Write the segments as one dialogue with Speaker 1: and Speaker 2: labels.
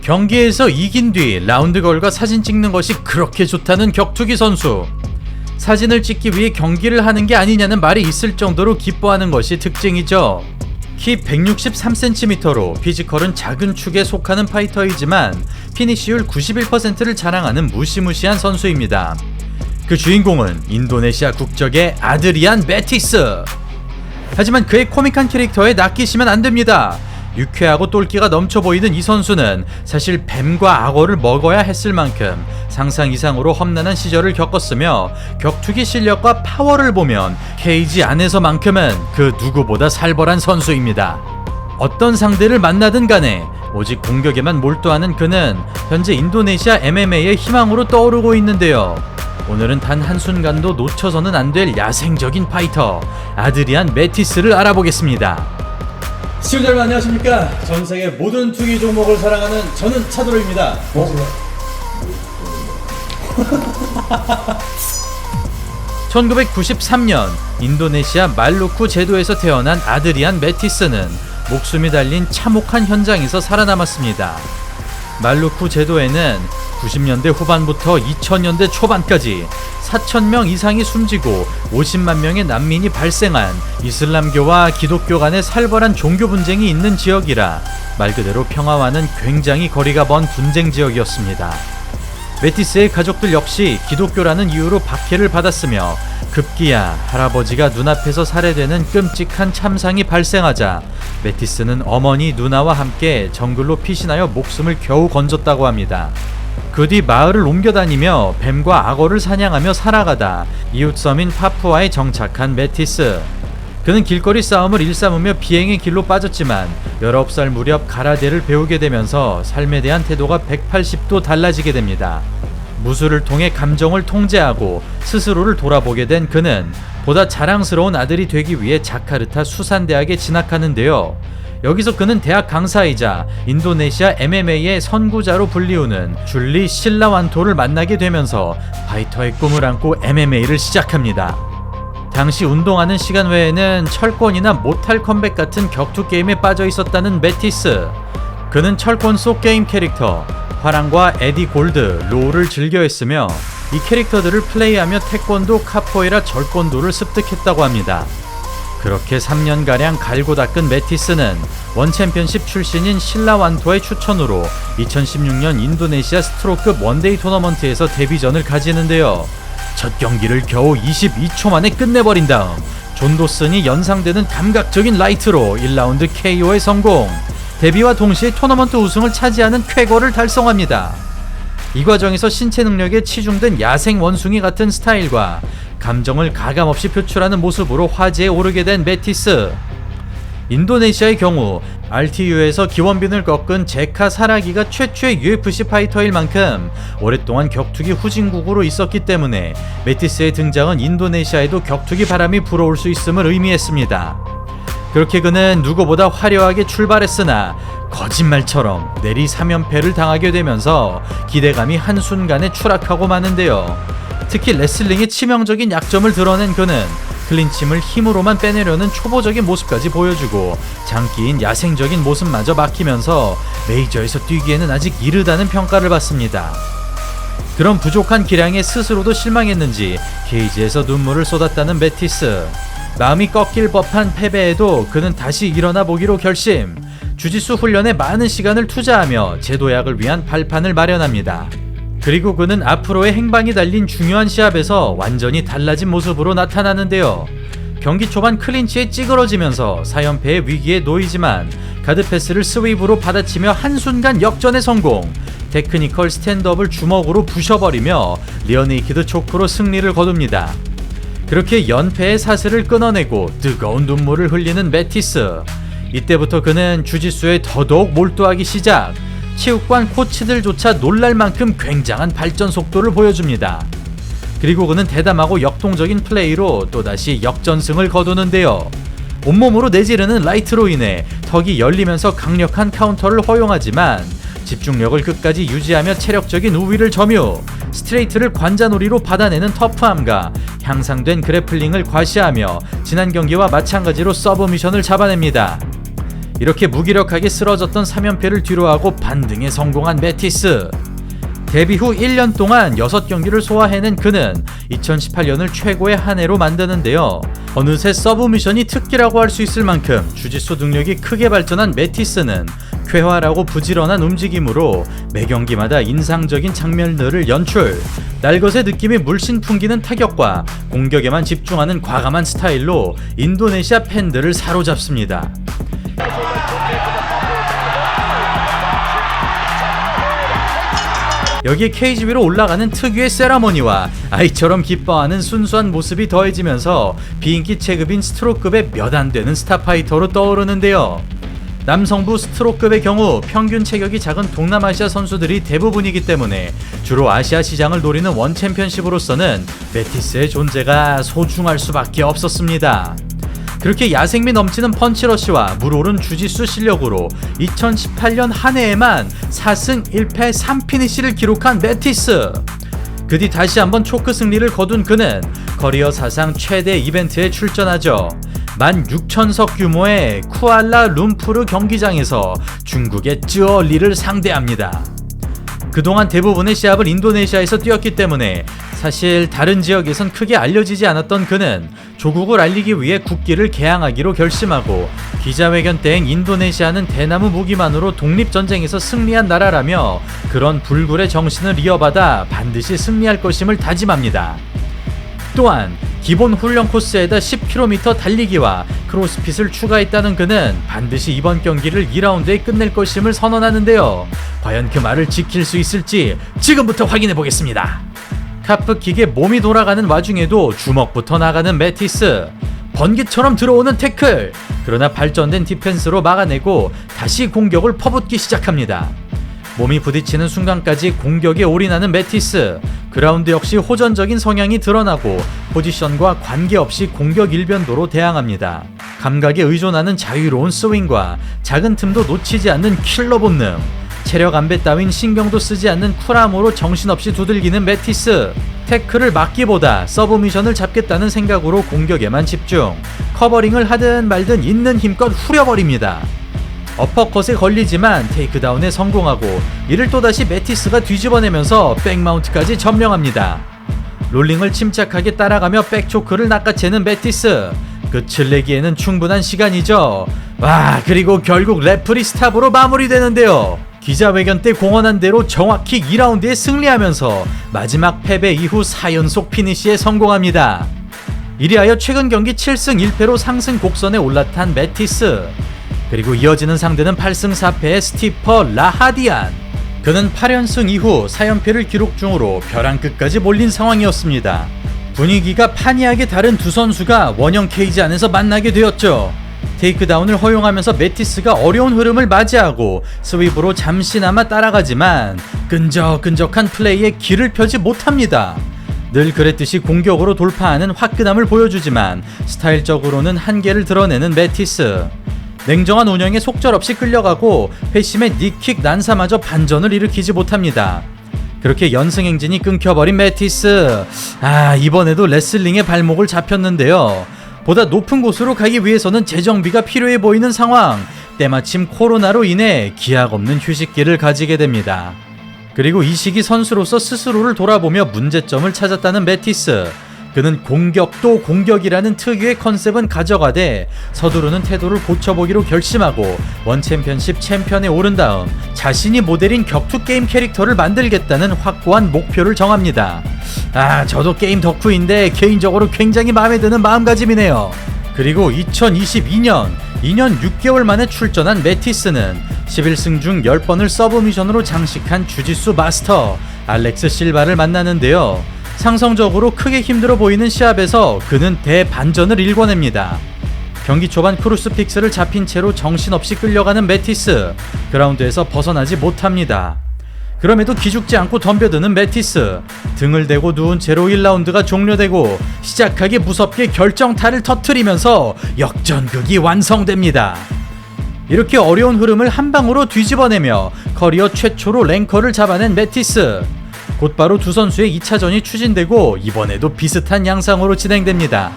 Speaker 1: 경기에서 이긴 뒤 라운드 걸과 사진 찍는 것이 그렇게 좋다는 격투기 선수. 사진을 찍기 위해 경기를 하는 게 아니냐는 말이 있을 정도로 기뻐하는 것이 특징이죠. 키 163cm로 피지컬은 작은 축에 속하는 파이터이지만 피니시율 91%를 자랑하는 무시무시한 선수입니다. 그 주인공은 인도네시아 국적의 아드리안 메티스. 하지만 그의 코믹한 캐릭터에 낚이시면 안됩니다. 유쾌하고 똘끼가 넘쳐 보이는 이 선수는 사실 뱀과 악어를 먹어야 했을 만큼 상상 이상으로 험난한 시절을 겪었으며 격투기 실력과 파워를 보면 케이지 안에서만큼은 그 누구보다 살벌한 선수입니다. 어떤 상대를 만나든 간에 오직 공격에만 몰두하는 그는 현재 인도네시아 MMA의 희망으로 떠오르고 있는데요. 오늘은 단 한순간도 놓쳐서는 안 될 야생적인 파이터 아드리안 메티스를 알아보겠습니다. 시청자 여러분 안녕하십니까. 전세계 모든 투기 종목을 사랑하는 저는 차도로입니다. 1993년 인도네시아 말루쿠 제도에서 태어난 아드리안 메티스는 목숨이 달린 참혹한 현장에서 살아남았습니다. 말루쿠 제도에는 90년대 후반부터 2000년대 초반까지 4,000명 이상이 숨지고 50만 명의 난민이 발생한 이슬람교와 기독교 간의 살벌한 종교 분쟁이 있는 지역이라 말 그대로 평화와는 굉장히 거리가 먼 분쟁 지역이었습니다. 메티스의 가족들 역시 기독교라는 이유로 박해를 받았으며 급기야 할아버지가 눈앞에서 살해되는 끔찍한 참상이 발생하자 메티스는 어머니 누나와 함께 정글로 피신하여 목숨을 겨우 건졌다고 합니다. 그 뒤 마을을 옮겨다니며 뱀과 악어를 사냥하며 살아가다 이웃섬인 파푸아에 정착한 메티스. 그는 길거리 싸움을 일삼으며 비행의 길로 빠졌지만 19살 무렵 가라데를 배우게 되면서 삶에 대한 태도가 180도 달라지게 됩니다. 무술을 통해 감정을 통제하고 스스로를 돌아보게 된 그는 보다 자랑스러운 아들이 되기 위해 자카르타 수산대학에 진학하는데요. 여기서 그는 대학 강사이자 인도네시아 MMA의 선구자로 불리우는 줄리 실라완토를 만나게 되면서 파이터의 꿈을 안고 MMA를 시작합니다. 당시 운동하는 시간 외에는 철권이나 모탈 컴뱃 같은 격투 게임에 빠져 있었다는 메티스. 그는 철권 속 게임 캐릭터 화랑과 에디 골드, 로우를 즐겨했으며 이 캐릭터들을 플레이하며 태권도, 카포에라, 절권도를 습득했다고 합니다. 그렇게 3년가량 갈고 닦은 메티스는 원챔피언십 출신인 실라완토의 추천으로 2016년 인도네시아 스트로급 원데이 토너먼트에서 데뷔전을 가지는데요. 첫 경기를 겨우 22초 만에 끝내버린 다음 존 도슨이 연상되는 감각적인 라이트로 1라운드 KO에 성공. 데뷔와 동시에 토너먼트 우승을 차지하는 쾌거를 달성합니다. 이 과정에서 신체 능력에 치중된 야생 원숭이 같은 스타일과 감정을 가감없이 표출하는 모습으로 화제에 오르게 된 메티스. 인도네시아의 경우 RTU에서 기원빈을 꺾은 제카 사라기가 최초의 UFC 파이터일 만큼 오랫동안 격투기 후진국으로 있었기 때문에 메티스의 등장은 인도네시아에도 격투기 바람이 불어올 수 있음을 의미했습니다. 그렇게 그는 누구보다 화려하게 출발했으나 거짓말처럼 내리 3연패를 당하게 되면서 기대감이 한순간에 추락하고 마는데요. 특히 레슬링의 치명적인 약점을 드러낸 그는 클린침을 힘으로만 빼내려는 초보적인 모습까지 보여주고 장기인 야생적인 모습마저 막히면서 메이저에서 뛰기에는 아직 이르다는 평가를 받습니다. 그런 부족한 기량에 스스로도 실망했는지 케이지에서 눈물을 쏟았다는 메티스. 마음이 꺾일 법한 패배에도 그는 다시 일어나 보기로 결심. 주짓수 훈련에 많은 시간을 투자하며 재도약을 위한 발판을 마련합니다. 그리고 그는 앞으로의 행방이 달린 중요한 시합에서 완전히 달라진 모습으로 나타나는데요. 경기 초반 클린치에 찌그러지면서 4연패의 위기에 놓이지만 가드 패스를 스윕으로 받아치며 한순간 역전에 성공. 테크니컬 스탠드업을 주먹으로 부셔버리며 리어네이키드 초크로 승리를 거둡니다. 그렇게 연패의 사슬을 끊어내고 뜨거운 눈물을 흘리는 메티스. 이때부터 그는 주짓수에 더더욱 몰두하기 시작. 체육관 코치들조차 놀랄 만큼 굉장한 발전 속도를 보여줍니다. 그리고 그는 대담하고 역동적인 플레이로 또다시 역전승을 거두는데요. 온몸으로 내지르는 라이트로 인해 턱이 열리면서 강력한 카운터를 허용하지만 집중력을 끝까지 유지하며 체력적인 우위를 점유. 스트레이트를 관자놀이로 받아내는 터프함과 향상된 그래플링을 과시하며 지난 경기와 마찬가지로 서브미션을 잡아냅니다. 이렇게 무기력하게 쓰러졌던 3연패를 뒤로하고 반등에 성공한 메티스. 데뷔 후 1년 동안 6경기를 소화해낸 그는 2018년을 최고의 한 해로 만드는데요. 어느새 서브미션이 특기라고 할 수 있을 만큼 주짓수 능력이 크게 발전한 메티스는 쾌활하고 부지런한 움직임으로 매 경기마다 인상적인 장면들을 연출, 날것의 느낌이 물씬 풍기는 타격과 공격에만 집중하는 과감한 스타일로 인도네시아 팬들을 사로잡습니다. 여기에 케이지 위로 올라가는 특유의 세라머니와 아이처럼 기뻐하는 순수한 모습이 더해지면서 비인기 체급인 스트로급의 몇 안 되는 스타파이터로 떠오르는데요. 남성부 스트로급의 경우 평균 체격이 작은 동남아시아 선수들이 대부분이기 때문에 주로 아시아 시장을 노리는 원 챔피언십으로서는 메티스의 존재가 소중할 수밖에 없었습니다. 그렇게 야생미 넘치는 펀치러쉬와 물오른 주짓수 실력으로 2018년 한 해에만 4승 1패 3피니시를 기록한 메티스. 그 뒤 다시 한번 초크 승리를 거둔 그는 커리어 사상 최대 이벤트에 출전하죠. 16,000석 규모의 쿠알라룸푸르 경기장에서 중국의 쯔어리를 상대합니다. 그동안 대부분의 시합을 인도네시아에서 뛰었기 때문에 사실 다른 지역에선 크게 알려지지 않았던 그는 조국을 알리기 위해 국기를 개항하기로 결심하고 기자회견 때엔 인도네시아는 대나무 무기만으로 독립전쟁에서 승리한 나라라며 그런 불굴의 정신을 이어받아 반드시 승리할 것임을 다짐합니다. 또한 기본 훈련 코스에다 10km 달리기와 크로스핏을 추가했다는 그는 반드시 이번 경기를 2라운드에 끝낼 것임을 선언하는데요. 과연 그 말을 지킬 수 있을지 지금부터 확인해 보겠습니다. 카프킥에 몸이 돌아가는 와중에도 주먹부터 나가는 메티스. 번개처럼 들어오는 태클. 그러나 발전된 디펜스로 막아내고 다시 공격을 퍼붓기 시작합니다. 몸이 부딪히는 순간까지 공격에 올인하는 메티스. 그라운드 역시 호전적인 성향이 드러나고 포지션과 관계없이 공격 일변도로 대항합니다. 감각에 의존하는 자유로운 스윙과 작은 틈도 놓치지 않는 킬러 본능, 체력 안배 따윈 신경도 쓰지 않는 쿨함으로 정신없이 두들기는 메티스. 태클을 막기보다 서브미션을 잡겠다는 생각으로 공격에만 집중, 커버링을 하든 말든 있는 힘껏 후려버립니다. 어퍼컷에 걸리지만 테이크다운에 성공하고 이를 또다시 메티스가 뒤집어내면서 백마운트까지 점령합니다. 롤링을 침착하게 따라가며 백초크를 낚아채는 메티스. 끝을 내기에는 충분한 시간이죠. 와, 그리고 결국 레프리 스탑으로 마무리되는데요. 기자회견 때 공언한 대로 정확히 2라운드에 승리하면서 마지막 패배 이후 4연속 피니시에 성공합니다. 이리하여 최근 경기 7승 1패로 상승 곡선에 올라탄 메티스. 그리고 이어지는 상대는 8승 4패의 스티퍼 라하디안. 그는 8연승 이후 4연패를 기록 중으로 벼랑 끝까지 몰린 상황이었습니다. 분위기가 판이하게 다른 두 선수가 원형 케이지 안에서 만나게 되었죠. 테이크다운을 허용하면서 메티스가 어려운 흐름을 맞이하고 스윕으로 잠시나마 따라가지만 끈적끈적한 플레이에 길을 펴지 못합니다. 늘 그랬듯이 공격으로 돌파하는 화끈함을 보여주지만 스타일적으로는 한계를 드러내는 메티스. 냉정한 운영에 속절없이 끌려가고 회심의 니킥 난사마저 반전을 일으키지 못합니다. 그렇게 연승 행진이 끊겨버린 메티스. 이번에도 레슬링의 발목을 잡혔는데요. 보다 높은 곳으로 가기 위해서는 재정비가 필요해 보이는 상황. 때마침 코로나로 인해 기약 없는 휴식기를 가지게 됩니다. 그리고 이 시기 선수로서 스스로를 돌아보며 문제점을 찾았다는 메티스. 그는 공격도 공격이라는 특유의 컨셉은 가져가되 서두르는 태도를 고쳐보기로 결심하고 원챔피언십 챔피언에 오른 다음 자신이 모델인 격투게임 캐릭터를 만들겠다는 확고한 목표를 정합니다. 저도 게임 덕후인데 개인적으로 굉장히 마음에 드는 마음가짐이네요. 그리고 2022년 2년 6개월 만에 출전한 메티스는 11승 중 10번을 서브미션으로 장식한 주짓수 마스터 알렉스 실바를 만나는데요. 상성적으로 크게 힘들어 보이는 시합에서 그는 대반전을 일궈냅니다. 경기 초반 크루스픽스를 잡힌 채로 정신없이 끌려가는 메티스. 그라운드에서 벗어나지 못합니다. 그럼에도 기죽지 않고 덤벼드는 메티스. 등을 대고 누운 채로 1라운드가 종료되고 시작하기 무섭게 결정타를 터뜨리면서 역전극이 완성됩니다. 이렇게 어려운 흐름을 한 방으로 뒤집어내며 커리어 최초로 랭커를 잡아낸 메티스. 곧바로 두 선수의 2차전이 추진되고 이번에도 비슷한 양상으로 진행됩니다.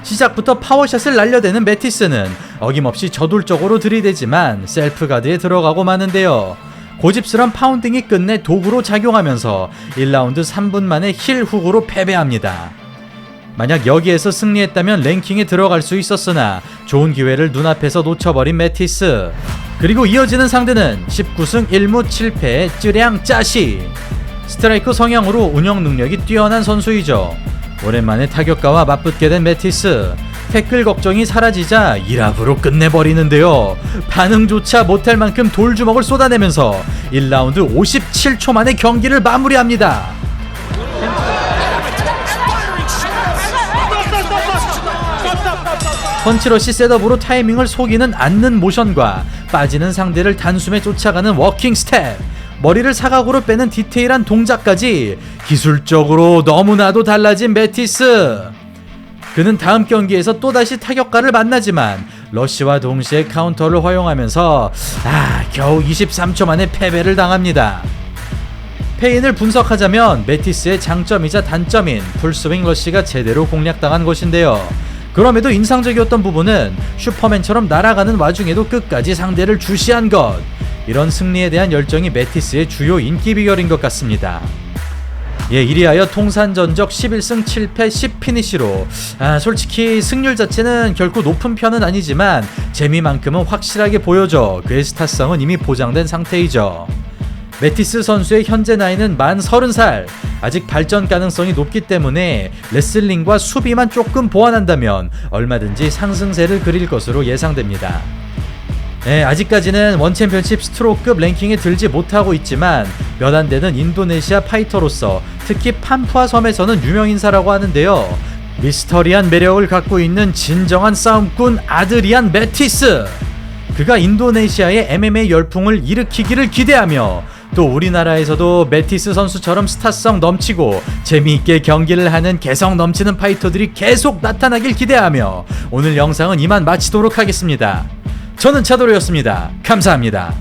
Speaker 1: 시작부터 파워샷을 날려대는 메티스는 어김없이 저돌적으로 들이대지만 셀프가드에 들어가고 마는데요. 고집스런 파운딩이 끝내 도구로 작용하면서 1라운드 3분 만에 힐 훅으로 패배합니다. 만약 여기에서 승리했다면 랭킹에 들어갈 수 있었으나 좋은 기회를 눈앞에서 놓쳐버린 메티스. 그리고 이어지는 상대는 19승 1무 7패의 쯔량 짜시. 스트라이크 성향으로 운영 능력이 뛰어난 선수이죠. 오랜만에 타격가와 맞붙게 된 메티스. 태클 걱정이 사라지자 1합으로 끝내버리는데요. 반응조차 못할 만큼 돌주먹을 쏟아내면서 1라운드 57초 만에 경기를 마무리합니다. 펀치러시 셋업으로 타이밍을 속이는 앉는 모션과 빠지는 상대를 단숨에 쫓아가는 워킹 스텝, 머리를 사각으로 빼는 디테일한 동작까지 기술적으로 너무나도 달라진 메티스. 그는 다음 경기에서 또다시 타격가를 만나지만 러쉬와 동시에 카운터를 허용하면서 겨우 23초 만에 패배를 당합니다. 패인을 분석하자면 메티스의 장점이자 단점인 풀스윙 러쉬가 제대로 공략당한 것인데요. 그럼에도 인상적이었던 부분은 슈퍼맨처럼 날아가는 와중에도 끝까지 상대를 주시한 것. 이런 승리에 대한 열정이 메티스의 주요 인기 비결인 것 같습니다. 이리하여 통산 전적 11승 7패 10피니시로 솔직히 승률 자체는 결코 높은 편은 아니지만 재미만큼은 확실하게 보여줘 그의 스타성은 이미 보장된 상태이죠. 메티스 선수의 현재 나이는 만 30살. 아직 발전 가능성이 높기 때문에 레슬링과 수비만 조금 보완한다면 얼마든지 상승세를 그릴 것으로 예상됩니다. 아직까지는 원챔피언십 스트로크급 랭킹에 들지 못하고 있지만 몇 안 되는 인도네시아 파이터로서 특히 팜푸아 섬에서는 유명인사라고 하는데요. 미스터리한 매력을 갖고 있는 진정한 싸움꾼 아드리안 메티스. 그가 인도네시아의 MMA 열풍을 일으키기를 기대하며 또 우리나라에서도 메티스 선수처럼 스타성 넘치고 재미있게 경기를 하는 개성 넘치는 파이터들이 계속 나타나길 기대하며 오늘 영상은 이만 마치도록 하겠습니다. 저는 차도로였습니다. 감사합니다.